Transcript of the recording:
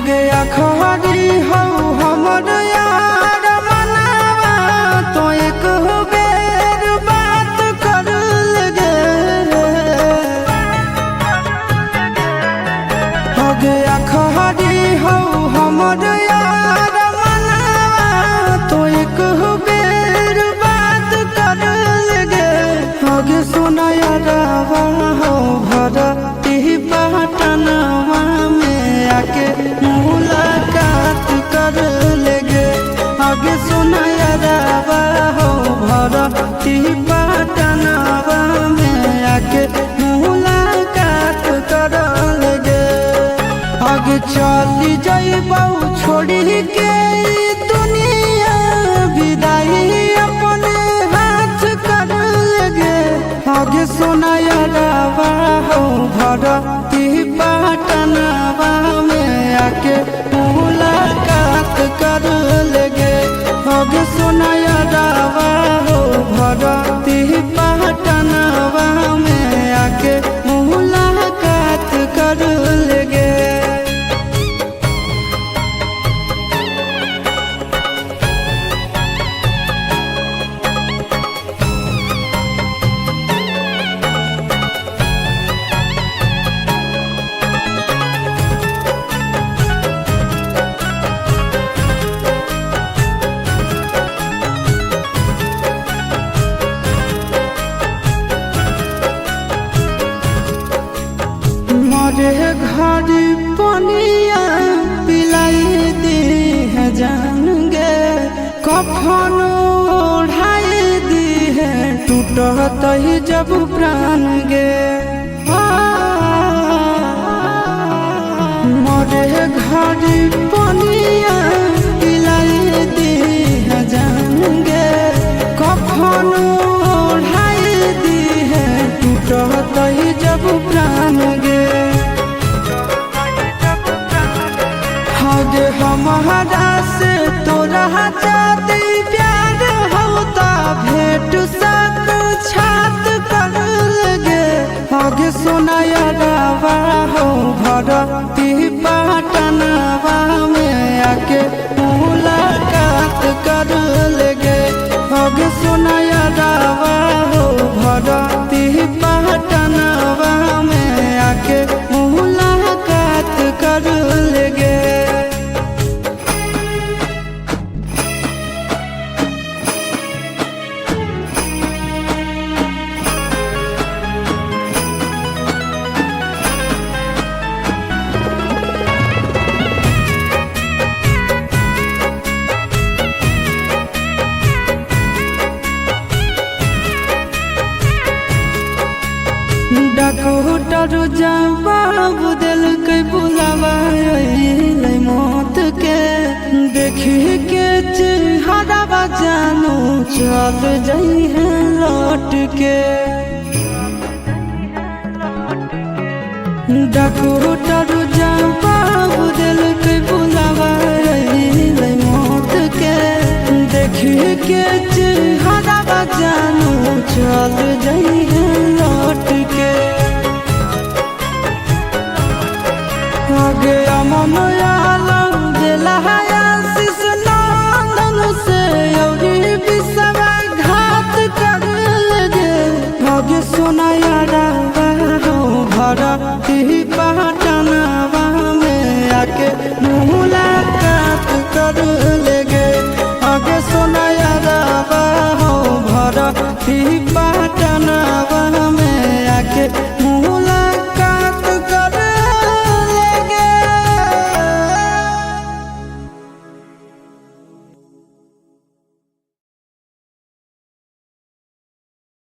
हगे अखरी हो हमर यार मनावा तो एक बेर बात कर लगे। हगे अखरी हो हमर यार मनावा तो एक बेर बात कर लगे। हगे सोना यारवा हो भरती पटनवा में आके मुलाकात कर लेगे। आगे सुना यारवा हो भरती पटनवा में आके मुलाकात कर लेगे। आगे चली जाइबौ छोड़ी के दुनिया विदाई अपने हाथ कर लेगे। आगे सुना यारवा हो भरती पटनवा में आके मुलाकात कर लेगे। आगे सुना यारवा हो भरती पटनवा में आके मुलाकात कर लेगे। मरे घड़ी पनिया पिलाई दी है जान गे। कफन ओढ़ाई दी है टूटत ही जब प्राण गे। मरे घड़ी पनिया पिलाई दी है जान गे। कफन ओढ़ाई दी है टूटत ही जब प्राण गे। हगे हमारा से तोरा जाती प्यार होता भेंट साक्षात कर लगे। हगे सोना यारवा हो भरती पटनवा में आके मुलाकात कर लेगे। हगे सोना यारवा हो भरती पटनवा में आके मुलाकात कर लेगे। डॉक्टर जवाब दिल के बुलावा अइलै मौत के। देखी के चेहरा जानू चल जाई है लौट के। डॉक्टर जवाब दिल के बुलावा अइलै मौत के। देखी के चेहरा जानू चल जाई